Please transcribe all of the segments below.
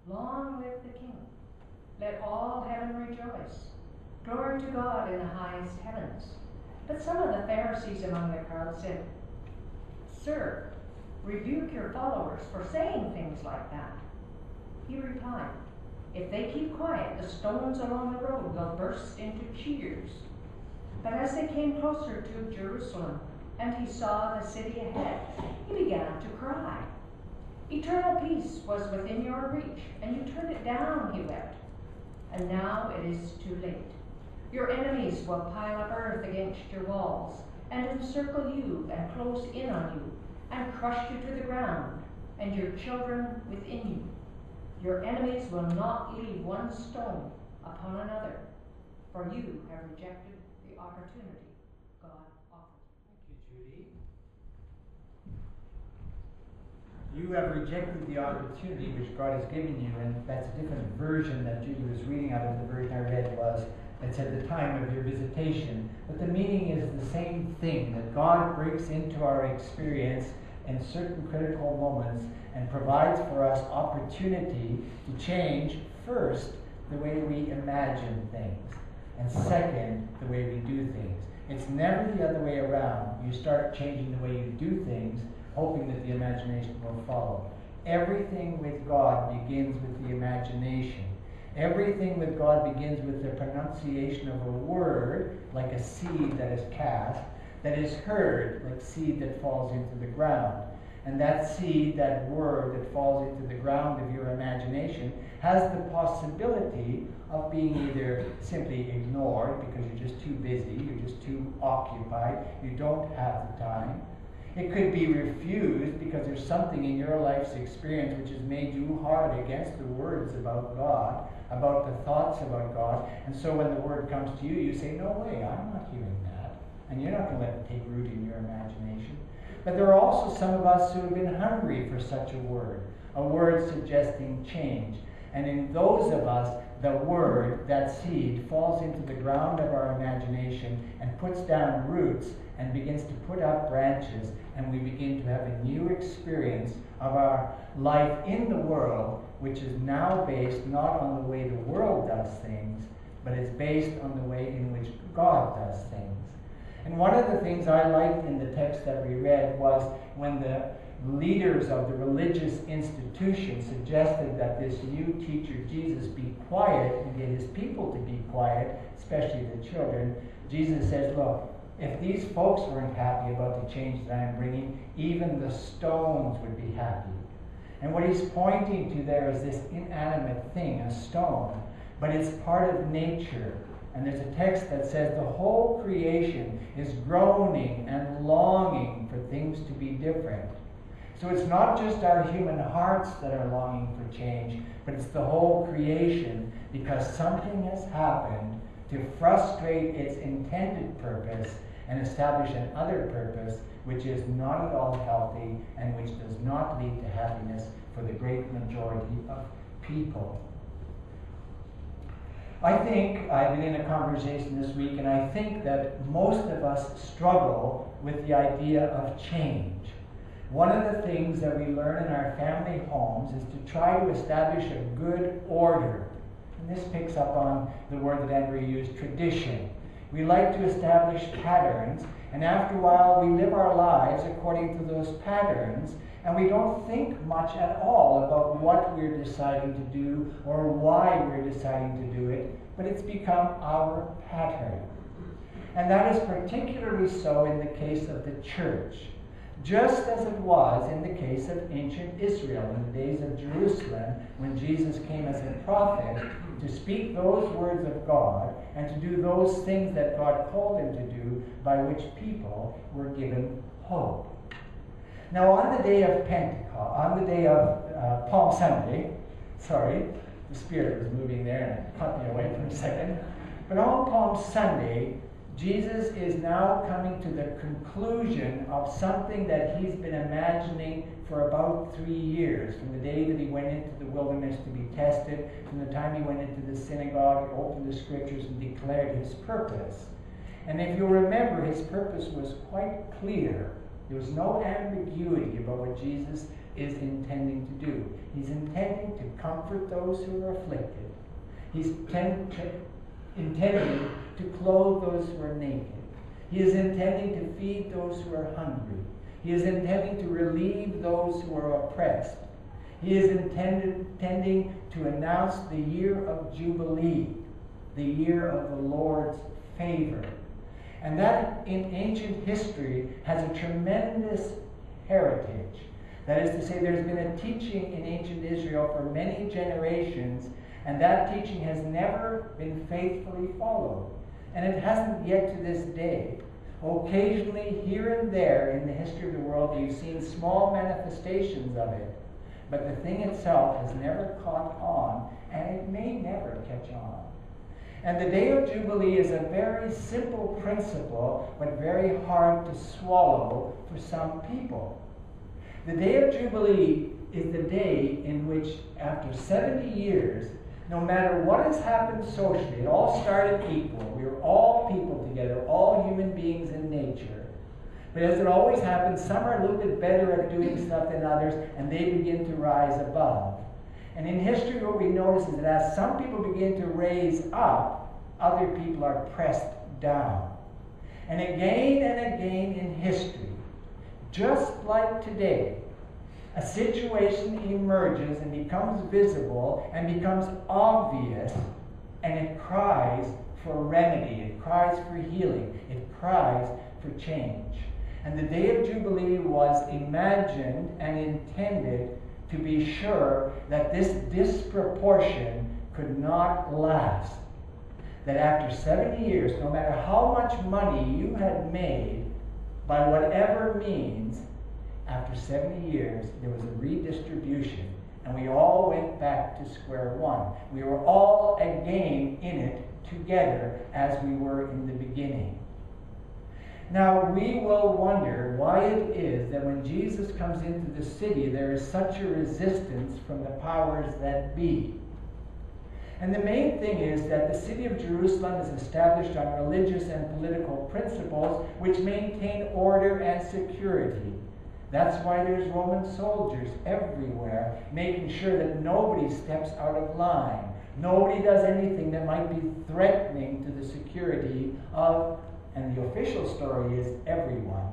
Long live the King. Let all heaven rejoice. Glory to God in the highest heavens. But some of the Pharisees among the crowd said, Sir, rebuke your followers for saying things like that. He replied, If they keep quiet, the stones along the road will burst into cheers. But as they came closer to Jerusalem, and he saw the city ahead, he began to cry. Eternal peace was within your reach, and you turned it down, he wept. And now it is too late. Your enemies will pile up earth against your walls, and encircle you, and close in on you, and crush you to the ground, and your children within you. Your enemies will not leave one stone upon another, for you have rejected the opportunity God offered. Thank you, Judy. You have rejected the opportunity which God has given you, and that's a different version that Judy was reading out of. The version I read was, it's at the time of your visitation. But the meaning is the same thing, that God breaks into our experience in certain critical moments and provides for us opportunity to change, first, the way we imagine things, and second, the way we do things. It's never the other way around. You start changing the way you do things, hoping that the imagination will follow. Everything with God begins with the imagination. Everything with God begins with the pronunciation of a word, like a seed that is cast, that is heard, like seed that falls into the ground. And that seed, that word that falls into the ground of your imagination, has the possibility of being either simply ignored because you're just too busy, you're just too occupied, you don't have the time. It could be refused because there's something in your life's experience which has made you hard against the words about God, about the thoughts about God. And so when the word comes to you, you say, no way, I'm not hearing that. And you're not going to let it take root in your imagination. But there are also some of us who have been hungry for such a word suggesting change. And in those of us, the word, that seed, falls into the ground of our imagination and puts down roots and begins to put up branches, and we begin to have a new experience of our life in the world, which is now based not on the way the world does things, but is based on the way in which God does things. And one of the things I liked in the text that we read was when the leaders of the religious institution suggested that this new teacher, Jesus, be quiet and get his people to be quiet, especially the children. Jesus says, look, if these folks weren't happy about the change that I'm bringing, even the stones would be happy. And what he's pointing to there is this inanimate thing, a stone, but it's part of nature. And there's a text that says the whole creation is groaning and longing for things to be different. So it's not just our human hearts that are longing for change, but it's the whole creation, because something has happened to frustrate its intended purpose and establish another purpose which is not at all healthy and which does not lead to happiness for the great majority of people. I think, I've been in a conversation this week, and I think that most of us struggle with the idea of change. One of the things that we learn in our family homes is to try to establish a good order. And this picks up on the word that Andrea used, tradition. We like to establish patterns, and after a while we live our lives according to those patterns, and we don't think much at all about what we're deciding to do or why we're deciding to do it, but it's become our pattern. And that is particularly so in the case of the church, just as it was in the case of ancient Israel in the days of Jerusalem, when Jesus came as a prophet to speak those words of God and to do those things that God called him to do, by which people were given hope. Now, on the day of Pentecost, on the day of Palm Sunday, the Spirit was moving there and it cut me away for a second. But on Palm Sunday, Jesus is now coming to the conclusion of something that he's been imagining for about 3 years, from the day that he went into the wilderness to be tested, from the time he went into the synagogue, opened the scriptures, and declared his purpose. And if you'll remember, his purpose was quite clear. There was no ambiguity about what Jesus is intending to do. He's intending to comfort those who are afflicted. He's intending to clothe those who are naked. He is intending to feed those who are hungry. He is intending to relieve those who are oppressed. He is intending to announce the year of Jubilee, the year of the Lord's favor. And that in ancient history has a tremendous heritage. That is to say, there's been a teaching in ancient Israel for many generations, and that teaching has never been faithfully followed. And it hasn't yet to this day. Occasionally, here and there in the history of the world, you've seen small manifestations of it. But the thing itself has never caught on, and it may never catch on. And the Day of Jubilee is a very simple principle, but very hard to swallow for some people. The Day of Jubilee is the day in which, after 70 years, no matter what has happened socially, it all started equal. We were all people together, all human beings in nature. But as it always happens, some are a little bit better at doing stuff than others, and they begin to rise above. And in history, what we notice is that as some people begin to raise up, other people are pressed down. And again in history, just like today, a situation emerges and becomes visible and becomes obvious, and it cries for remedy, it cries for healing, it cries for change. And the Day of Jubilee was imagined and intended to be sure that this disproportion could not last. That after 70 years, no matter how much money you had made, by whatever means, after 70 years, there was a redistribution, and we all went back to square one. We were all again in it together as we were in the beginning. Now, we will wonder why it is that when Jesus comes into the city, there is such a resistance from the powers that be. And the main thing is that the city of Jerusalem is established on religious and political principles which maintain order and security. That's why there's Roman soldiers everywhere, making sure that nobody steps out of line. Nobody does anything that might be threatening to the security of, and the official story is everyone.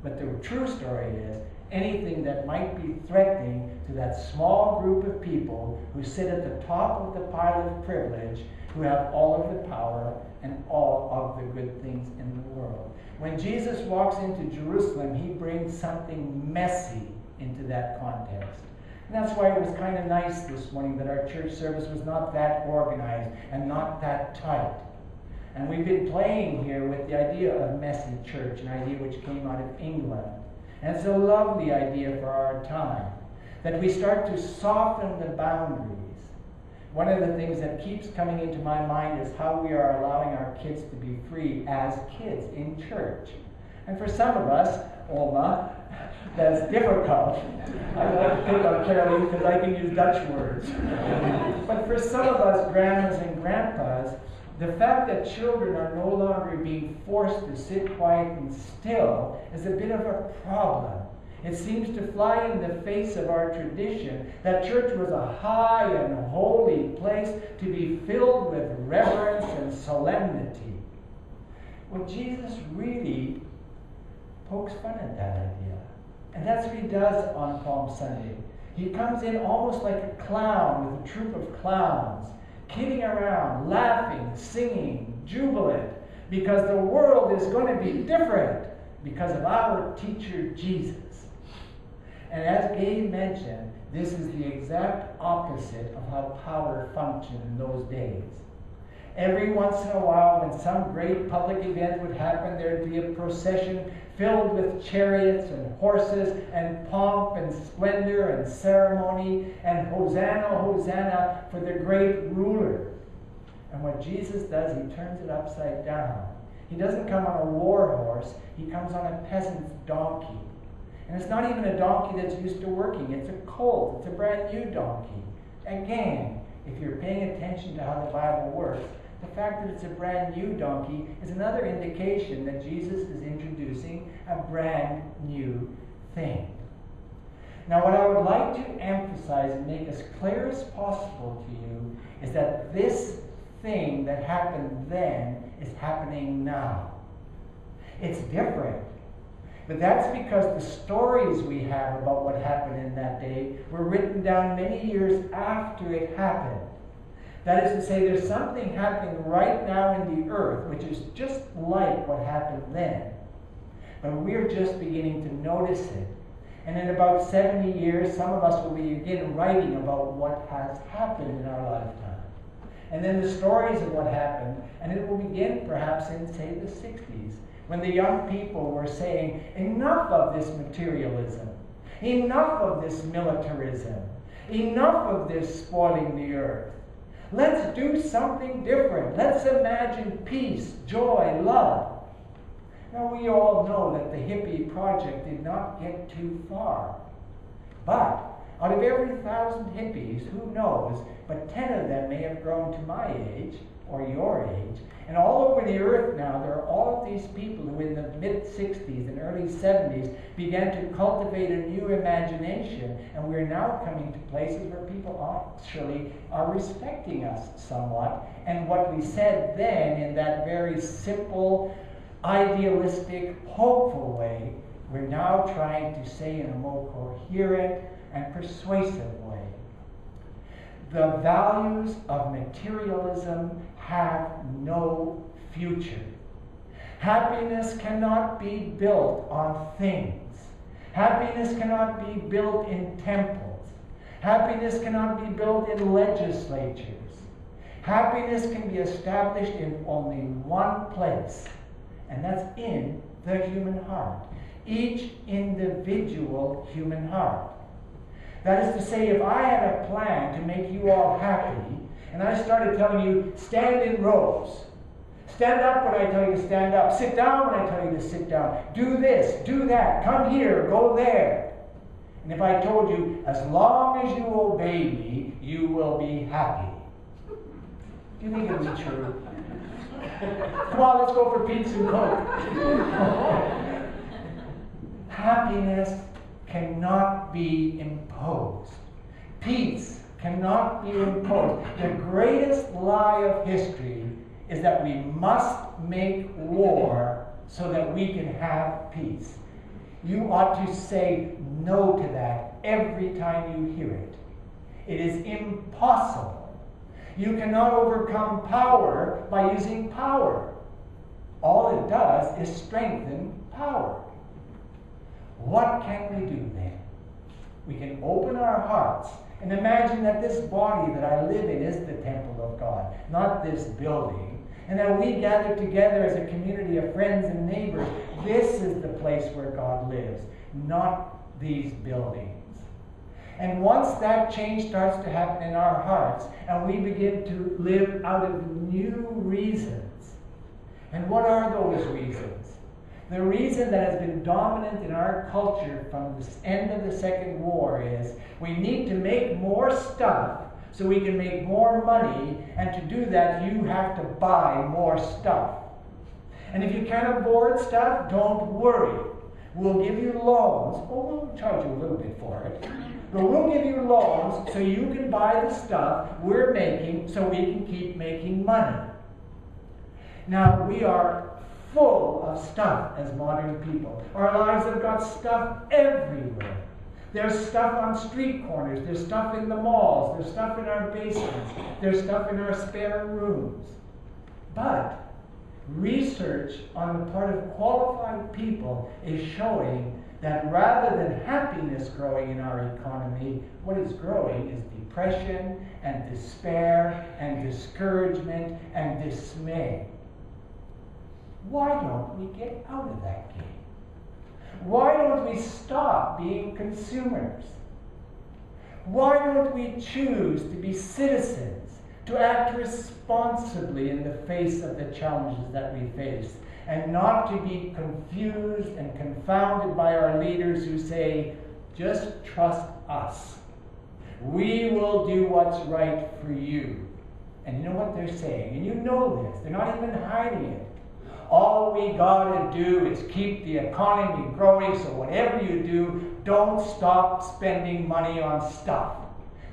But the true story is anything that might be threatening to that small group of people who sit at the top of the pile of privilege, who have all of the power and all of the good things in the world. When Jesus walks into Jerusalem, he brings something messy into that context. And that's why it was kind of nice this morning that our church service was not that organized and not that tight. And we've been playing here with the idea of messy church, an idea which came out of England. And it's a lovely idea for our time, that we start to soften the boundaries. One of the things that keeps coming into my mind is how we are allowing our kids to be free as kids in church. And for some of us, Oma, that's difficult. I like to pick on Caroline because I can use Dutch words. But for some of us, grandmas and grandpas, the fact that children are no longer being forced to sit quiet and still is a bit of a problem. It seems to fly in the face of our tradition that church was a high and holy place to be filled with reverence and solemnity. Well, Jesus really pokes fun at that idea. And that's what he does on Palm Sunday. He comes in almost like a clown with a troupe of clowns, kidding around, laughing, singing, jubilant, because the world is going to be different because of our teacher Jesus. And as Gabe mentioned, this is the exact opposite of how power functioned in those days. Every once in a while, when some great public event would happen, there'd be a procession filled with chariots and horses and pomp and splendor and ceremony and Hosanna, Hosanna for the great ruler. And what Jesus does, he turns it upside down. He doesn't come on a war horse, he comes on a peasant's donkey. And it's not even a donkey that's used to working, it's a colt, it's a brand new donkey. Again, if you're paying attention to how the Bible works, the fact that it's a brand new donkey is another indication that Jesus is introducing a brand new thing. Now, what I would like to emphasize and make as clear as possible to you is that this thing that happened then is happening now. It's different. But that's because the stories we have about what happened in that day were written down many years after it happened. That is to say, there's something happening right now in the earth which is just like what happened then. But we're just beginning to notice it. And in about 70 years, some of us will begin writing about what has happened in our lifetime. And then the stories of what happened, and it will begin perhaps in, say, the 60s, when the young people were saying, enough of this materialism, enough of this militarism, enough of this spoiling the earth. Let's do something different. Let's imagine peace, joy, love. Now, we all know that the hippie project did not get too far. But out of every 1,000 hippies, who knows, but 10 of them may have grown to my age, or your age. And all over the earth now, there are all of these people who in the mid-60s and early 70s began to cultivate a new imagination. And we're now coming to places where people actually are respecting us somewhat. And what we said then in that very simple, idealistic, hopeful way, we're now trying to say in a more coherent and persuasive way. The values of materialism have no future. Happiness cannot be built on things. Happiness cannot be built in temples. Happiness cannot be built in legislatures. Happiness can be established in only one place, and that's in the human heart. Each individual human heart. That is to say, if I had a plan to make you all happy, and I started telling you, stand in rows. Stand up when I tell you to stand up. Sit down when I tell you to sit down. Do this, do that. Come here, go there. And if I told you, as long as you obey me, you will be happy. Do you think it would be true? Come on, let's go for pizza and Coke. Happiness cannot be imposed. Peace cannot be imposed. The greatest lie of history is that we must make war so that we can have peace. You ought to say no to that every time you hear it. It is impossible. You cannot overcome power by using power. All it does is strengthen power. What can we do then? We can open our hearts and imagine that this body that I live in is the temple of God, not this building. And that we gather together as a community of friends and neighbors. This is the place where God lives, not these buildings. And once that change starts to happen in our hearts, and we begin to live out of new reasons. And what are those reasons? The reason that has been dominant in our culture from the end of the Second War is we need to make more stuff so we can make more money, and to do that you have to buy more stuff. And if you can't afford stuff, don't worry. We'll give you loans. Oh, we'll charge you a little bit for it. But we'll give you loans so you can buy the stuff we're making so we can keep making money. Now, we are full of stuff as modern people. Our lives have got stuff everywhere. There's stuff on street corners. There's stuff in the malls. There's stuff in our basements. There's stuff in our spare rooms. But research on the part of qualified people is showing that rather than happiness growing in our economy, what is growing is depression and despair and discouragement and dismay. Why don't we get out of that game? Why don't we stop being consumers? Why don't we choose to be citizens, to act responsibly in the face of the challenges that we face, and not to be confused and confounded by our leaders who say, just trust us. We will do what's right for you. And you know what they're saying? And you know this. They're not even hiding it. All we gotta do is keep the economy growing, so whatever you do, don't stop spending money on stuff.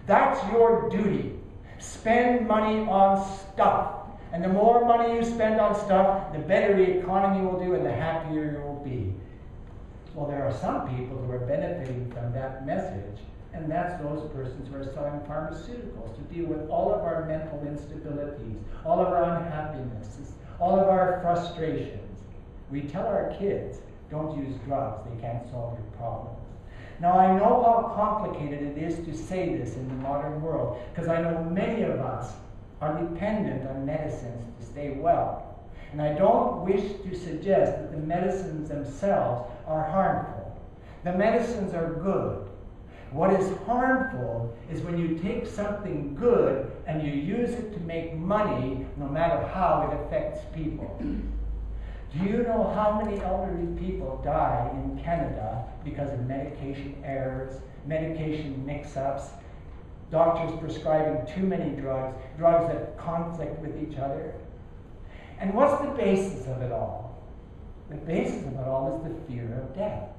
That's your duty. Spend money on stuff. And the more money you spend on stuff, the better the economy will do and the happier you will be. Well, there are some people who are benefiting from that message, and that's those persons who are selling pharmaceuticals to deal with all of our mental instabilities, all of our unhappinesses, all of our frustrations. We tell our kids, don't use drugs, they can't solve your problems. Now, I know how complicated it is to say this in the modern world, because I know many of us are dependent on medicines to stay well. And I don't wish to suggest that the medicines themselves are harmful. The medicines are good. What is harmful is when you take something good and you use it to make money, no matter how it affects people. Do you know how many elderly people die in Canada because of medication errors, medication mix-ups, doctors prescribing too many drugs, drugs that conflict with each other? And what's the basis of it all? The basis of it all is the fear of death.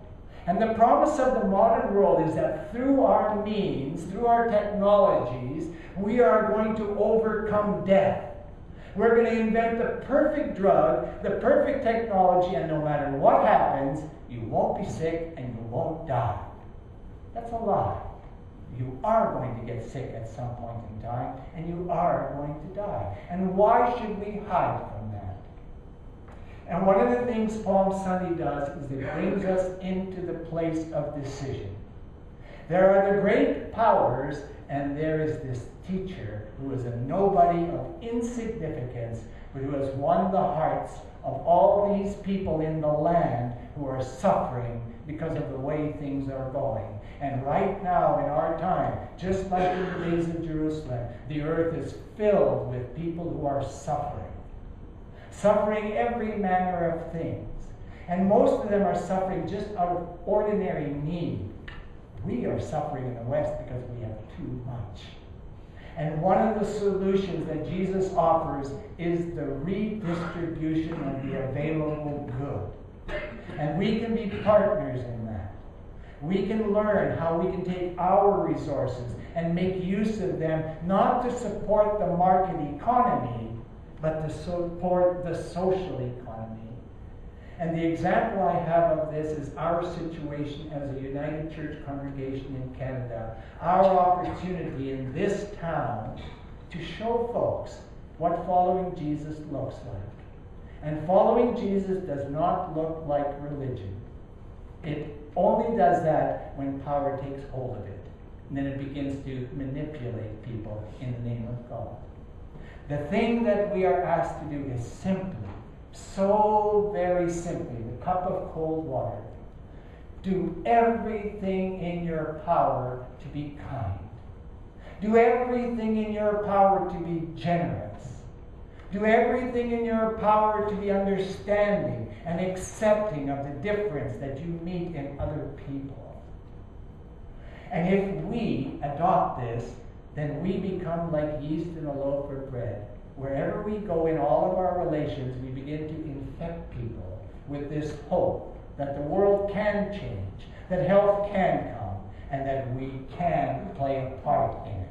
And the promise of the modern world is that through our means, through our technologies, we are going to overcome death. We're going to invent the perfect drug, the perfect technology, and no matter what happens, you won't be sick and you won't die. That's a lie. You are going to get sick at some point in time, and you are going to die. And why should we hide from that? And one of the things Palm Sunday does is it brings us into the place of decision. There are the great powers, and there is this teacher who is a nobody of insignificance, but who has won the hearts of all these people in the land who are suffering because of the way things are going. And right now in our time, just like in the days of Jerusalem, the earth is filled with people who are suffering. Suffering every manner of things. And most of them are suffering just out of ordinary need. We are suffering in the West because we have too much. And one of the solutions that Jesus offers is the redistribution of the available good. And we can be partners in that. We can learn how we can take our resources and make use of them, not to support the market economy, but to support the social economy. And the example I have of this is our situation as a United Church congregation in Canada. Our opportunity in this town to show folks what following Jesus looks like. And following Jesus does not look like religion. It only does that when power takes hold of it. And then it begins to manipulate people in the name of God. The thing that we are asked to do is simply, so very simply, the cup of cold water. Do everything in your power to be kind. Do everything in your power to be generous. Do everything in your power to be understanding and accepting of the difference that you meet in other people. And if we adopt this, then we become like yeast in a loaf of bread. Wherever we go in all of our relations, we begin to infect people with this hope that the world can change, that health can come, and that we can play a part in it.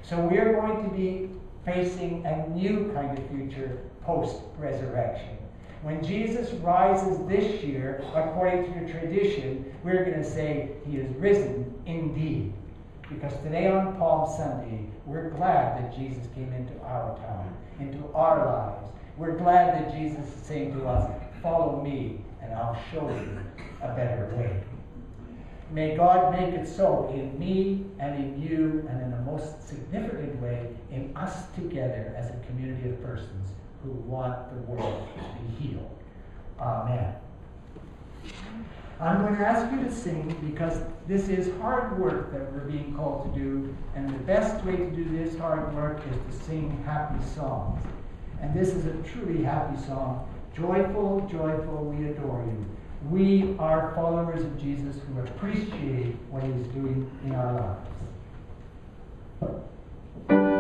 So we're going to be facing a new kind of future post-resurrection. When Jesus rises this year, according to tradition, we're going to say he is risen indeed. Because today on Palm Sunday, we're glad that Jesus came into our town, into our lives. We're glad that Jesus is saying to us, follow me and I'll show you a better way. May God make it so in me and in you, and in the most significant way in us together as a community of persons who want the world to be healed. Amen. I'm going to ask you to sing because this is hard work that we're being called to do, and the best way to do this hard work is to sing happy songs. And this is a truly happy song. Joyful, joyful, we adore you. We are followers of Jesus who appreciate what he's doing in our lives.